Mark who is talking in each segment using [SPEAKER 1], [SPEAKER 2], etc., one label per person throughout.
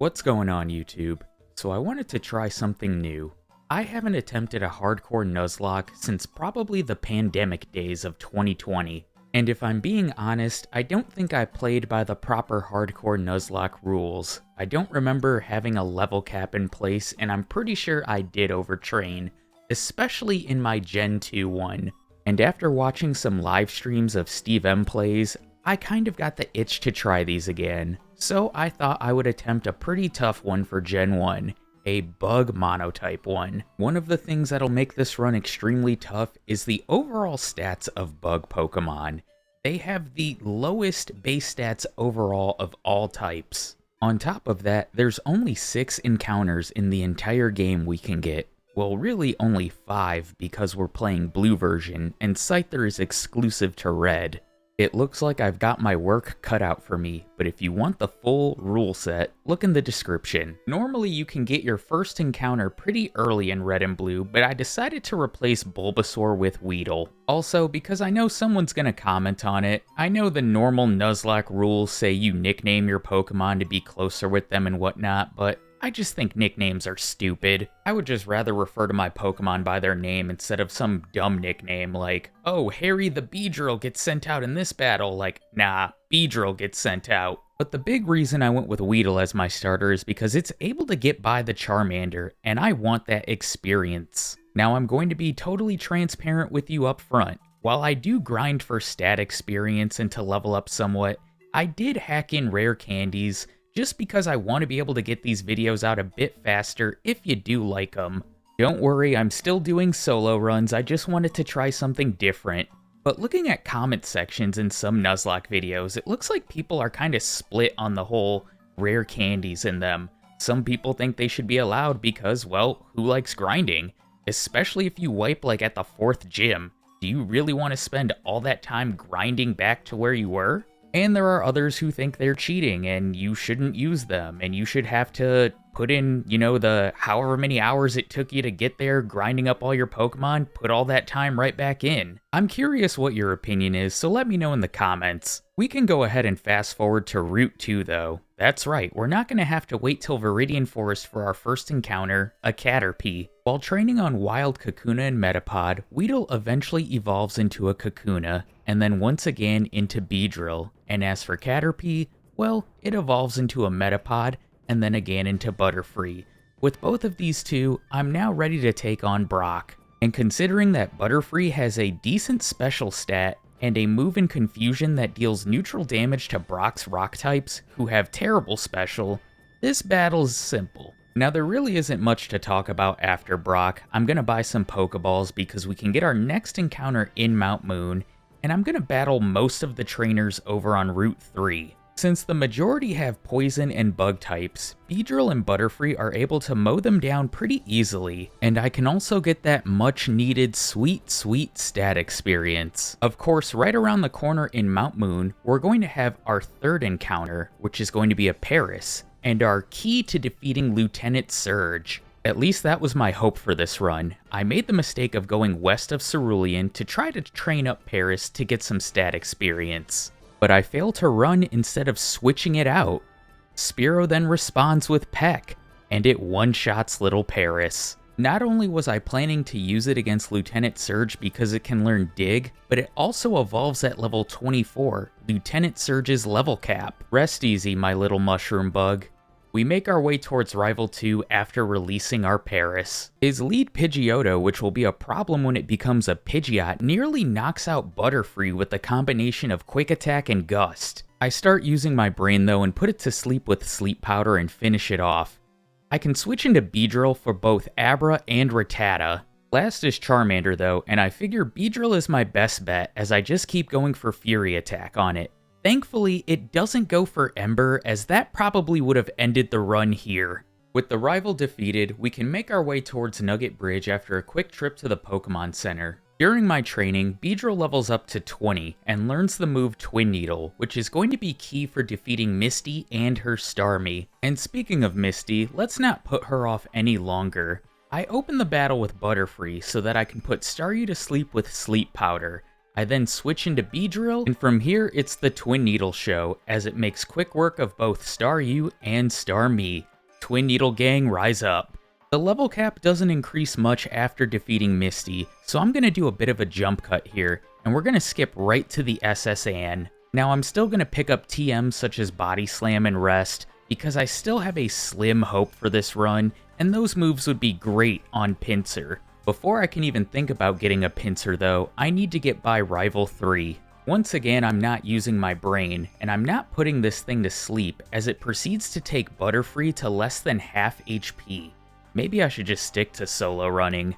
[SPEAKER 1] What's going on, YouTube? So I wanted to try something new. I haven't attempted a hardcore Nuzlocke since probably the pandemic days of 2020. And if I'm being honest, I don't think I played by the proper hardcore Nuzlocke rules. I don't remember having a level cap in place, and I'm pretty sure I did overtrain, especially in my Gen 2 one. And after watching some live streams of Steve M plays, I kind of got the itch to try these again. So I thought I would attempt a pretty tough one for Gen 1, a bug monotype one. One of the things that'll make this run extremely tough is the overall stats of bug Pokemon. They have the lowest base stats overall of all types. On top of that, there's only 6 encounters in the entire game we can get. Well, really only 5 because we're playing blue version, and Scyther is exclusive to red. It looks like I've got my work cut out for me, but if you want the full rule set, look in the description. Normally you can get your first encounter pretty early in red and blue, but I decided to replace Bulbasaur with Weedle. Also, because I know someone's gonna comment on it, I know the normal Nuzlocke rules say you nickname your Pokemon to be closer with them and whatnot, but I just think nicknames are stupid. I would just rather refer to my Pokemon by their name instead of some dumb nickname like, oh, Harry the Beedrill gets sent out in this battle. Like, nah, Beedrill gets sent out. But the big reason I went with Weedle as my starter is because it's able to get by the Charmander, and I want that experience. Now I'm going to be totally transparent with you up front. While I do grind for stat experience and to level up somewhat, I did hack in rare candies, just because I want to be able to get these videos out a bit faster if you do like them. Don't worry, I'm still doing solo runs, I just wanted to try something different. But looking at comment sections in some Nuzlocke videos, it looks like people are kind of split on the whole rare candies in them. Some people think they should be allowed because, well, who likes grinding? Especially if you wipe like at the 4th gym. Do you really want to spend all that time grinding back to where you were? And there are others who think they're cheating and you shouldn't use them and you should have to put in, the however many hours it took you to get there, grinding up all your Pokemon, put all that time right back in. I'm curious what your opinion is, so let me know in the comments. We can go ahead and fast forward to Route 2 though. That's right, we're not going to have to wait till Viridian Forest for our first encounter, a Caterpie. While training on Wild Kakuna and Metapod, Weedle eventually evolves into a Kakuna, and then once again into Beedrill. And as for Caterpie, well, it evolves into a Metapod, and then again into Butterfree. With both of these two, I'm now ready to take on Brock. And considering that Butterfree has a decent special stat, and a move in Confusion that deals neutral damage to Brock's rock types, who have terrible special, this battle's simple. Now there really isn't much to talk about after Brock. I'm gonna buy some Pokeballs because we can get our next encounter in Mount Moon, and I'm gonna battle most of the trainers over on Route 3. Since the majority have poison and bug types, Beedrill and Butterfree are able to mow them down pretty easily, and I can also get that much needed sweet stat experience. Of course, right around the corner in Mount Moon, we're going to have our 3rd encounter, which is going to be a Paris, and our key to defeating Lieutenant Surge. At least that was my hope for this run. I made the mistake of going west of Cerulean to try to train up Paris to get some stat experience. But I failed to run instead of switching it out. Spearow then responds with Peck, and it one-shots little Paris. Not only was I planning to use it against Lieutenant Surge because it can learn Dig, but it also evolves at level 24, Lieutenant Surge's level cap. Rest easy, my little mushroom bug. We make our way towards Rival 2 after releasing our Paris. His lead Pidgeotto, which will be a problem when it becomes a Pidgeot, nearly knocks out Butterfree with the combination of Quick Attack and Gust. I start using my brain though and put it to sleep with Sleep Powder and finish it off. I can switch into Beedrill for both Abra and Rattata. Last is Charmander though, and I figure Beedrill is my best bet as I just keep going for Fury Attack on it. Thankfully, it doesn't go for Ember, as that probably would have ended the run here. With the rival defeated, we can make our way towards Nugget Bridge after a quick trip to the Pokemon Center. During my training, Beedrill levels up to 20 and learns the move Twin Needle, which is going to be key for defeating Misty and her Starmie. And speaking of Misty, let's not put her off any longer. I open the battle with Butterfree so that I can put Staryu to sleep with Sleep Powder. I then switch into Beedrill, and from here it's the Twin Needle show, as it makes quick work of both Staryu and Starmie. Twin Needle gang, rise up. The level cap doesn't increase much after defeating Misty, so I'm going to do a bit of a jump cut here, and we're going to skip right to the SS Anne. Now I'm still going to pick up TMs such as Body Slam and Rest, because I still have a slim hope for this run, and those moves would be great on Pinsir. Before I can even think about getting a Pinsir though, I need to get by Rival 3. Once again, I'm not using my brain, and I'm not putting this thing to sleep as it proceeds to take Butterfree to less than half HP. Maybe I should just stick to solo running.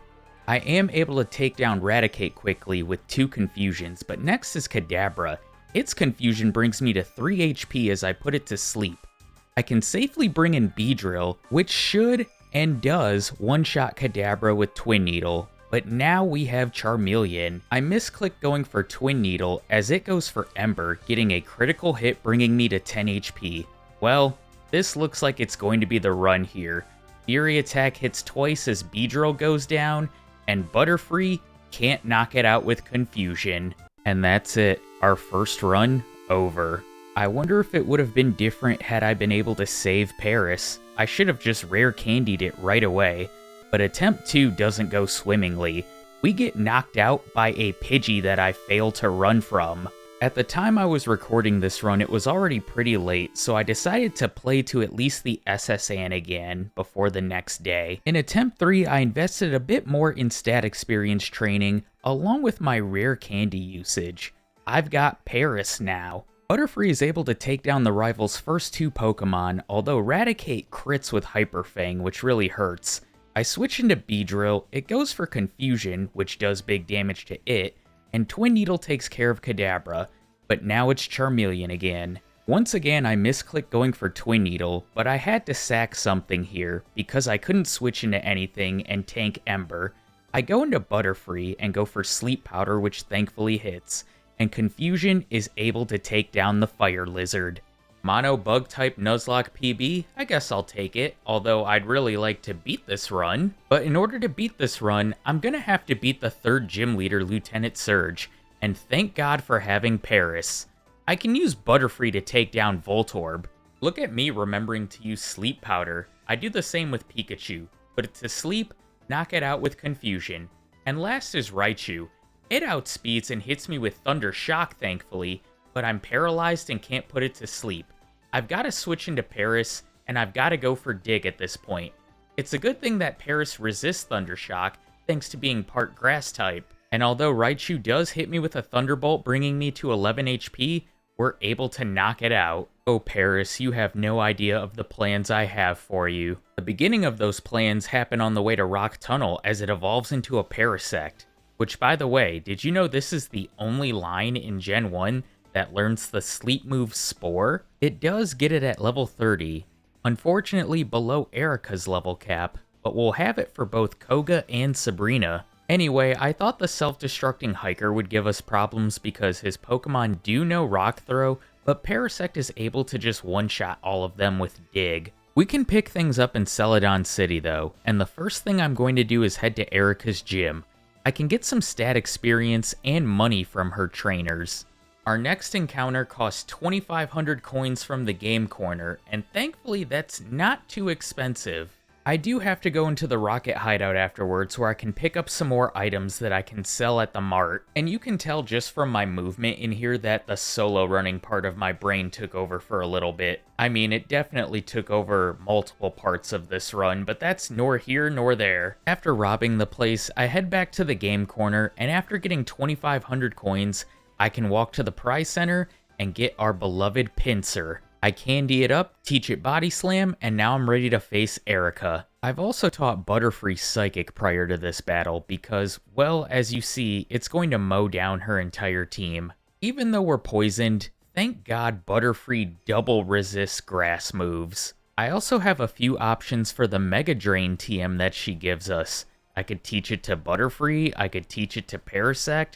[SPEAKER 1] I am able to take down Raticate quickly with 2 confusions, but next is Kadabra. Its confusion brings me to 3 HP as I put it to sleep. I can safely bring in Beedrill, which should and does one-shot Kadabra with Twin Needle, but now we have Charmeleon. I misclicked going for Twin Needle as it goes for Ember, getting a critical hit bringing me to 10 HP. Well, this looks like it's going to be the run here. Fury Attack hits twice as Beedrill goes down, and Butterfree can't knock it out with Confusion. And that's it, our first run over. I wonder if it would have been different had I been able to save Paris. I should have just rare candied it right away, but attempt 2 doesn't go swimmingly. We get knocked out by a Pidgey that I failed to run from. At the time I was recording this run, it was already pretty late, so I decided to play to at least the SS Anne again before the next day. In attempt 3, I invested a bit more in stat experience training, along with my rare candy usage. I've got Paris now. Butterfree is able to take down the rival's first 2 Pokemon, although Raticate crits with Hyper Fang, which really hurts. I switch into Beedrill, it goes for Confusion, which does big damage to it, and Twin Needle takes care of Kadabra, but now it's Charmeleon again. Once again, I misclicked going for Twin Needle, but I had to sack something here, because I couldn't switch into anything and tank Ember. I go into Butterfree and go for Sleep Powder, which thankfully hits, and Confusion is able to take down the Fire Lizard. Mono Bug-Type Nuzlocke PB? I guess I'll take it, although I'd really like to beat this run. But in order to beat this run, I'm gonna have to beat the 3rd gym leader, Lieutenant Surge, and thank God for having Paris. I can use Butterfree to take down Voltorb. Look at me remembering to use Sleep Powder. I do the same with Pikachu. Put it to sleep, knock it out with Confusion. And last is Raichu. It outspeeds and hits me with Thunder Shock, thankfully, but I'm paralyzed and can't put it to sleep. I've got to switch into Paris, and I've got to go for Dig at this point. It's a good thing that Paris resists Thunder Shock, thanks to being part Grass type. And although Raichu does hit me with a Thunderbolt bringing me to 11 HP, we're able to knock it out. Oh Paris, you have no idea of the plans I have for you. The beginning of those plans happen on the way to Rock Tunnel as it evolves into a Parasect. Which, by the way, did you know this is the only line in Gen 1 that learns the sleep move Spore? It does get it at level 30, unfortunately below Erica's level cap, but we'll have it for both Koga and Sabrina. Anyway, I thought the self-destructing Hiker would give us problems because his Pokemon do know Rock Throw, but Parasect is able to just one-shot all of them with Dig. We can pick things up in Celadon City though, and the first thing I'm going to do is head to Erica's gym. I can get some stat experience and money from her trainers. Our next encounter costs 2,500 coins from the game corner, and thankfully that's not too expensive. I do have to go into the Rocket Hideout afterwards where I can pick up some more items that I can sell at the mart, and you can tell just from my movement in here that the solo running part of my brain took over for a little bit. I mean, it definitely took over multiple parts of this run, but that's nor here nor there. After robbing the place, I head back to the game corner, and after getting 2,500 coins, I can walk to the prize center and get our beloved Pinsir. I candy it up, teach it Body Slam, and now I'm ready to face Erica. I've also taught Butterfree Psychic prior to this battle because, well, as you see, it's going to mow down her entire team. Even though we're poisoned, thank God Butterfree double resists grass moves. I also have a few options for the Mega Drain TM that she gives us. I could teach it to Butterfree, I could teach it to Parasect,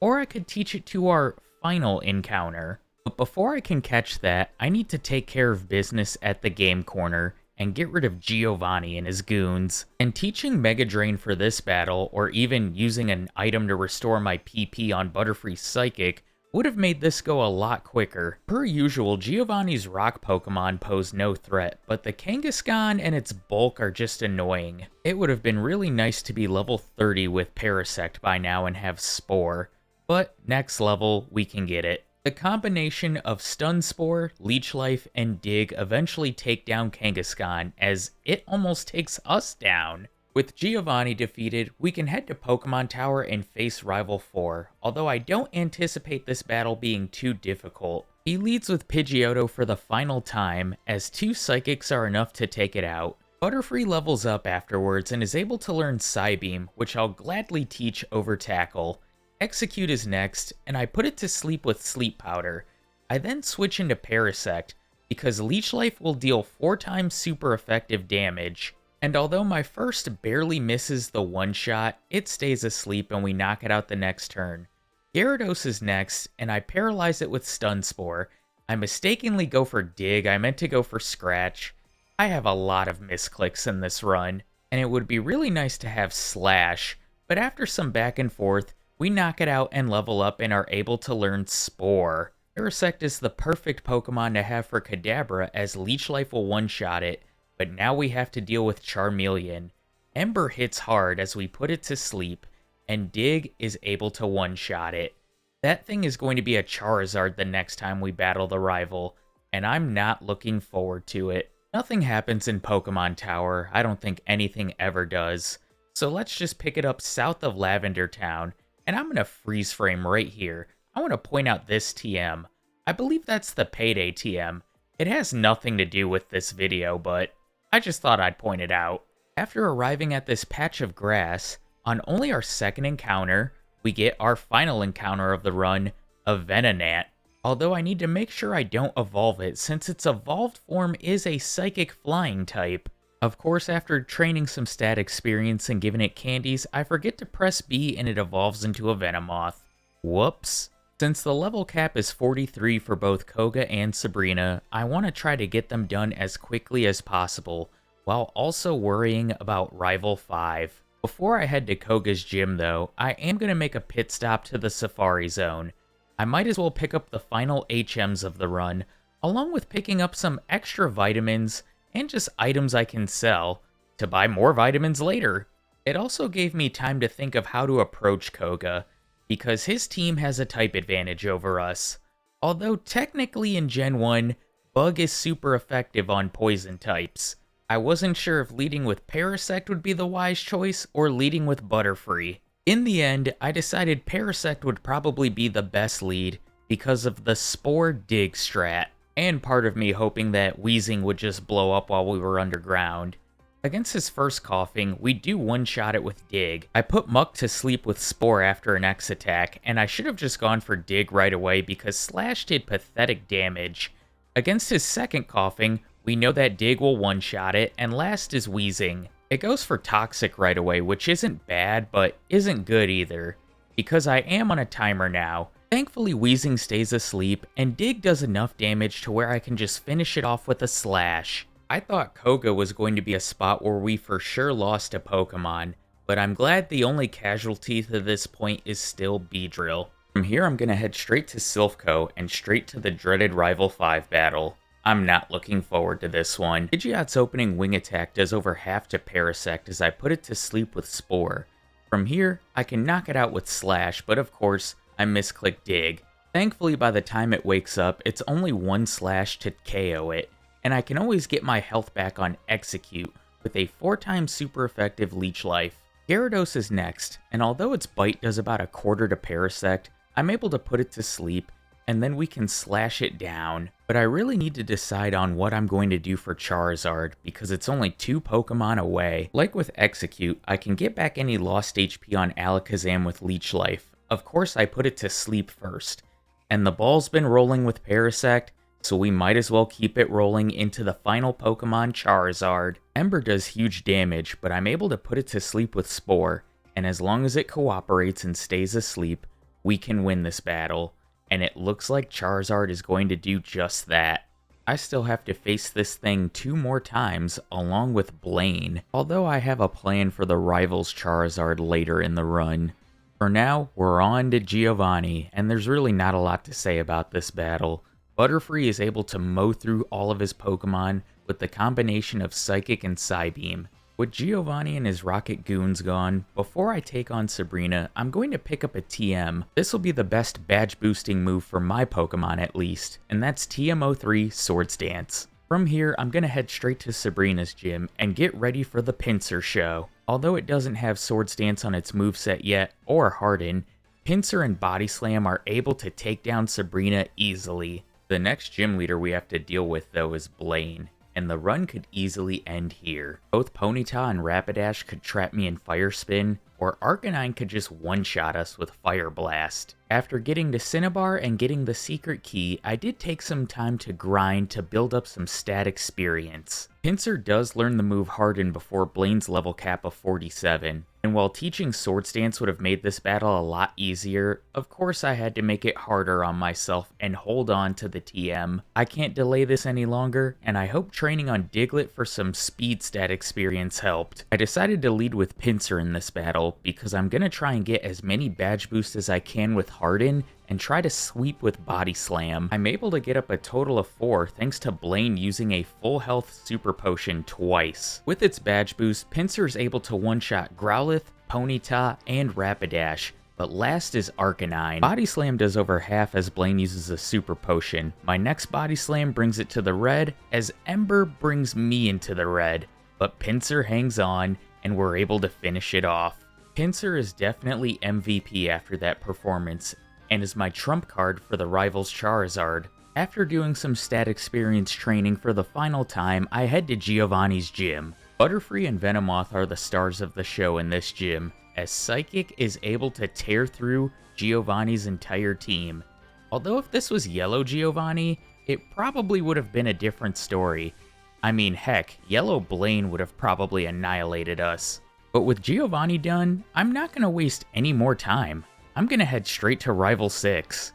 [SPEAKER 1] or I could teach it to our final encounter. But before I can catch that, I need to take care of business at the game corner, and get rid of Giovanni and his goons. And teaching Mega Drain for this battle, or even using an item to restore my PP on Butterfree's Psychic, would have made this go a lot quicker. Per usual, Giovanni's rock Pokemon pose no threat, but the Kangaskhan and its bulk are just annoying. It would have been really nice to be level 30 with Parasect by now and have Spore, but next level, we can get it. The combination of Stun Spore, Leech Life, and Dig eventually take down Kangaskhan, as it almost takes us down. With Giovanni defeated, we can head to Pokemon Tower and face Rival 4, although I don't anticipate this battle being too difficult. He leads with Pidgeotto for the final time, as 2 Psychics are enough to take it out. Butterfree levels up afterwards and is able to learn Psybeam, which I'll gladly teach over Tackle. Execute is next, and I put it to sleep with Sleep Powder. I then switch into Parasect, because Leech Life will deal 4 times super effective damage. And although my first barely misses the one-shot, it stays asleep and we knock it out the next turn. Gyarados is next, and I paralyze it with Stun Spore. I mistakenly go for Dig, I meant to go for Scratch. I have a lot of misclicks in this run, and it would be really nice to have Slash, but after some back and forth, we knock it out and level up and are able to learn Spore. Parasect is the perfect Pokemon to have for Kadabra, as Leech Life will one-shot it, but now we have to deal with Charmeleon. Ember hits hard as we put it to sleep, and Dig is able to one-shot it. That thing is going to be a Charizard the next time we battle the rival, and I'm not looking forward to it. Nothing happens in Pokemon Tower, I don't think anything ever does. So let's just pick it up south of Lavender Town, and I'm going to freeze frame right here. I want to point out this TM. I believe that's the Payday TM. It has nothing to do with this video, but I just thought I'd point it out. After arriving at this patch of grass, on only our second encounter, we get our final encounter of the run, a Venonat. Although I need to make sure I don't evolve it, since its evolved form is a Psychic Flying type. Of course, after training some stat experience and giving it candies, I forget to press B and it evolves into a Venomoth. Whoops. Since the level cap is 43 for both Koga and Sabrina, I want to try to get them done as quickly as possible, while also worrying about Rival 5. Before I head to Koga's gym though, I am going to make a pit stop to the Safari Zone. I might as well pick up the final HMs of the run, along with picking up some extra vitamins and just items I can sell, to buy more vitamins later. It also gave me time to think of how to approach Koga, because his team has a type advantage over us. Although technically in Gen 1, Bug is super effective on poison types. I wasn't sure if leading with Parasect would be the wise choice, or leading with Butterfree. In the end, I decided Parasect would probably be the best lead, because of the Spore Dig strat, and part of me hoping that Weezing would just blow up while we were underground. Against his first coughing, we do one-shot it with Dig. I put Muck to sleep with Spore after an X attack, and I should have just gone for Dig right away because Slash did pathetic damage. Against his second coughing, we know that Dig will one-shot it, and last is Weezing. It goes for Toxic right away, which isn't bad, but isn't good either, because I am on a timer now. Thankfully, Weezing stays asleep, and Dig does enough damage to where I can just finish it off with a Slash. I thought Koga was going to be a spot where we for sure lost a Pokemon, but I'm glad the only casualty to this point is still Beedrill. From here, I'm going to head straight to Silphco and straight to the dreaded Rival 5 battle. I'm not looking forward to this one. Pidgeot's opening wing attack does over half to Parasect as I put it to sleep with Spore. From here, I can knock it out with Slash, but of course, I misclick Dig. Thankfully, by the time it wakes up, it's only one Slash to KO it, and I can always get my health back on Execute with a 4x super effective Leech Life. Gyarados is next, and although its bite does about a quarter to Parasect, I'm able to put it to sleep, and then we can slash it down. But I really need to decide on what I'm going to do for Charizard, because it's only 2 Pokemon away. Like with Execute, I can get back any lost HP on Alakazam with Leech Life. Of course, I put it to sleep first, and the ball's been rolling with Parasect, so we might as well keep it rolling into the final Pokemon, Charizard. Ember does huge damage, but I'm able to put it to sleep with Spore, and as long as it cooperates and stays asleep, we can win this battle, and it looks like Charizard is going to do just that. I still have to face this thing 2 more times along with Blaine, although I have a plan for the Rivals Charizard later in the run. For now, we're on to Giovanni, and there's really not a lot to say about this battle. Butterfree is able to mow through all of his Pokemon with the combination of Psychic and Psybeam. With Giovanni and his Rocket Goons gone, before I take on Sabrina, I'm going to pick up a TM. This will be the best badge boosting move for my Pokemon at least, and that's TM03 Swords Dance. From here, I'm going to head straight to Sabrina's gym and get ready for the Pinsir show. Although it doesn't have Swords Dance on its moveset yet, or Harden, Pinsir and Body Slam are able to take down Sabrina easily. The next gym leader we have to deal with though is Blaine, and the run could easily end here. Both Ponyta and Rapidash could trap me in Fire Spin, or Arcanine could just one-shot us with Fire Blast. After getting to Cinnabar and getting the secret key, I did take some time to grind to build up some stat experience. Pinsir does learn the move Harden before Blaine's level cap of 47, and while teaching Swords Dance would have made this battle a lot easier, of course I had to make it harder on myself and hold on to the TM. I can't delay this any longer, and I hope training on Diglett for some speed stat experience helped. I decided to lead with Pinsir in this battle because I'm gonna try and get as many badge boosts as I can with Harden and try to sweep with Body Slam. I'm able to get up a total of 4 thanks to Blaine using a full health super potion twice. With its badge boost, Pinsir is able to one-shot Growlithe, Ponyta, and Rapidash, but last is Arcanine. Body Slam does over half as Blaine uses a super potion. My next Body Slam brings it to the red, as Ember brings me into the red, but Pinsir hangs on, and we're able to finish it off. Pinsir is definitely MVP after that performance, and is my trump card for the Rivals Charizard. After doing some stat experience training for the final time, I head to Giovanni's gym. Butterfree and Venomoth are the stars of the show in this gym, as Psychic is able to tear through Giovanni's entire team. Although if this was Yellow Giovanni, it probably would have been a different story. I mean, heck, Yellow Blaine would have probably annihilated us. But with Giovanni done, I'm not going to waste any more time. I'm going to head straight to Rival 6.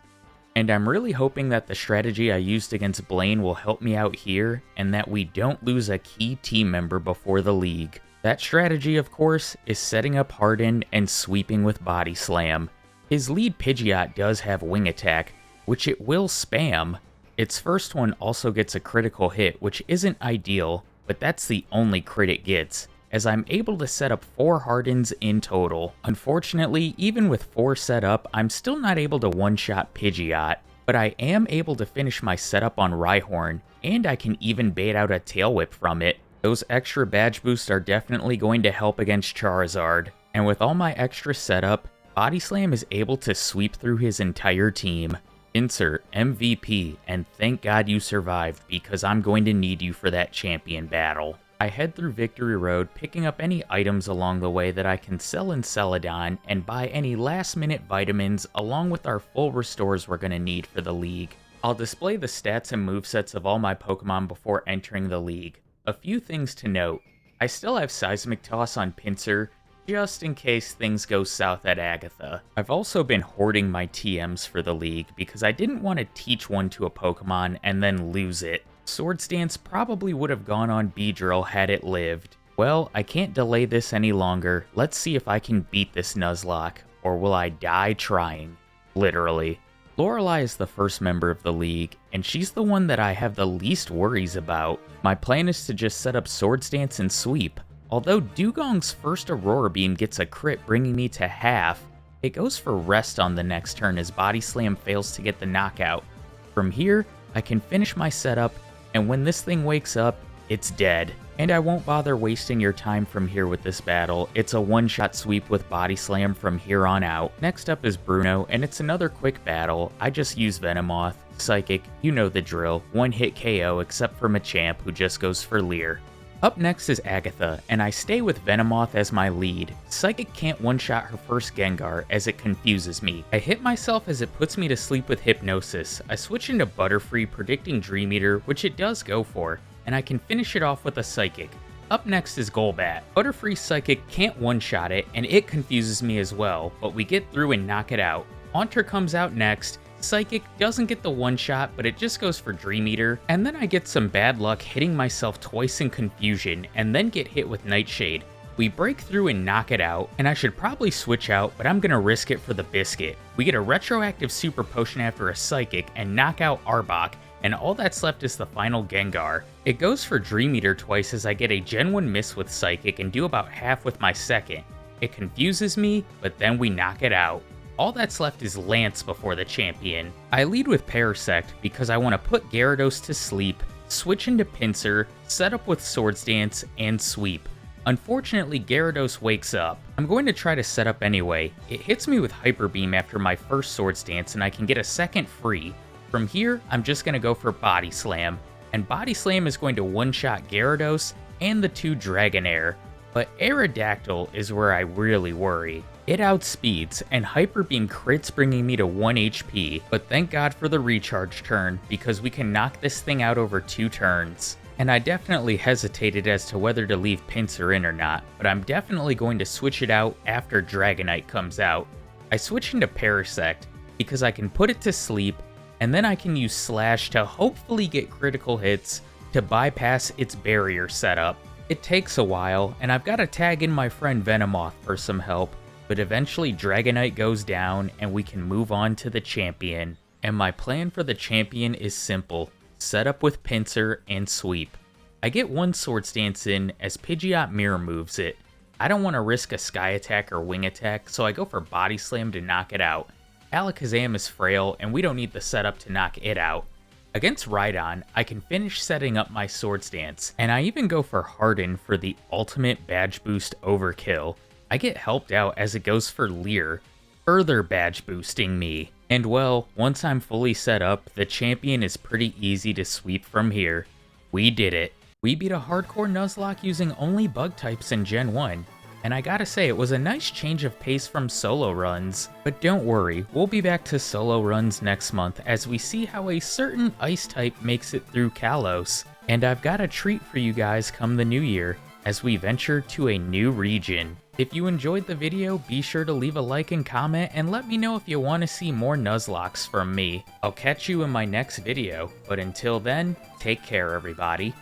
[SPEAKER 1] And I'm really hoping that the strategy I used against Blaine will help me out here, and that we don't lose a key team member before the league. That strategy, of course, is setting up Harden and sweeping with Body Slam. His lead Pidgeot does have Wing Attack, which it will spam. Its first one also gets a critical hit, which isn't ideal, but that's the only crit it gets, as I'm able to set up 4 Hardens in total. Unfortunately, even with 4 set up, I'm still not able to one-shot Pidgeot, but I am able to finish my setup on Rhyhorn, and I can even bait out a Tail Whip from it. Those extra badge boosts are definitely going to help against Charizard, and with all my extra setup, Body Slam is able to sweep through his entire team. Insert MVP, and thank God you survived, because I'm going to need you for that champion battle. I head through Victory Road, picking up any items along the way that I can sell in Celadon, and buy any last-minute vitamins along with our full restores we're going to need for the league. I'll display the stats and movesets of all my Pokemon before entering the league. A few things to note. I still have Seismic Toss on Pinsir, just in case things go south at Agatha. I've also been hoarding my TMs for the league because I didn't want to teach one to a Pokemon and then lose it. Swords Dance probably would have gone on Beedrill had it lived. Well, I can't delay this any longer. Let's see if I can beat this Nuzlocke, or will I die trying? Literally. Lorelei is the first member of the league, and she's the one that I have the least worries about. My plan is to just set up Swords Dance and sweep. Although Dugong's first Aurora Beam gets a crit bringing me to half, it goes for rest on the next turn as Body Slam fails to get the knockout. From here, I can finish my setup, and when this thing wakes up, it's dead. And I won't bother wasting your time from here with this battle. It's a one-shot sweep with Body Slam from here on out. Next up is Bruno, and it's another quick battle. I just use Venomoth, Psychic, you know the drill, one-hit KO except for Machamp who just goes for Leer. Up next is Agatha, and I stay with Venomoth as my lead. Psychic can't one-shot her first Gengar as it confuses me. I hit myself as it puts me to sleep with Hypnosis. I switch into Butterfree predicting Dream Eater, which it does go for, and I can finish it off with a Psychic. Up next is Golbat. Butterfree Psychic can't one-shot it, and it confuses me as well, but we get through and knock it out. Haunter comes out next, Psychic doesn't get the one shot, but it just goes for Dream Eater, and then I get some bad luck hitting myself twice in Confusion, and then get hit with Nightshade. We break through and knock it out, and I should probably switch out, but I'm gonna risk it for the biscuit. We get a retroactive super potion after a Psychic, and knock out Arbok, and all that's left is the final Gengar. It goes for Dream Eater twice as I get a Gen 1 miss with Psychic and do about half with my second. It confuses me, but then we knock it out. All that's left is Lance before the champion. I lead with Parasect because I want to put Gyarados to sleep, switch into Pinsir, set up with Swords Dance, and sweep. Unfortunately, Gyarados wakes up. I'm going to try to set up anyway. It hits me with Hyper Beam after my first Swords Dance and I can get a second free. From here, I'm just going to go for Body Slam, and Body Slam is going to one-shot Gyarados and the 2 Dragonair. But Aerodactyl is where I really worry. It outspeeds, and Hyper Beam crits bringing me to 1 HP, but thank God for the recharge turn, because we can knock this thing out over 2 turns. And I definitely hesitated as to whether to leave Pinsir in or not, but I'm definitely going to switch it out after Dragonite comes out. I switch into Parasect, because I can put it to sleep, and then I can use Slash to hopefully get critical hits to bypass its barrier setup. It takes a while, and I've got to tag in my friend Venomoth for some help, but eventually Dragonite goes down and we can move on to the champion. And my plan for the champion is simple: set up with Pinsir and sweep. I get 1 Swords Dance in as Pidgeot Mirror moves it. I don't want to risk a Sky Attack or Wing Attack, so I go for Body Slam to knock it out. Alakazam is frail, and we don't need the setup to knock it out. Against Rhydon, I can finish setting up my Swords Dance, and I even go for Harden for the ultimate badge boost overkill. I get helped out as it goes for Leer, further badge boosting me. And well, once I'm fully set up, the champion is pretty easy to sweep from here. We did it. We beat a Hardcore Nuzlocke using only bug types in Gen 1. And I gotta say, it was a nice change of pace from solo runs. But don't worry, we'll be back to solo runs next month as we see how a certain ice type makes it through Kalos. And I've got a treat for you guys come the new year, as we venture to a new region. If you enjoyed the video, be sure to leave a like and comment, and let me know if you want to see more Nuzlockes from me. I'll catch you in my next video, but until then, take care everybody.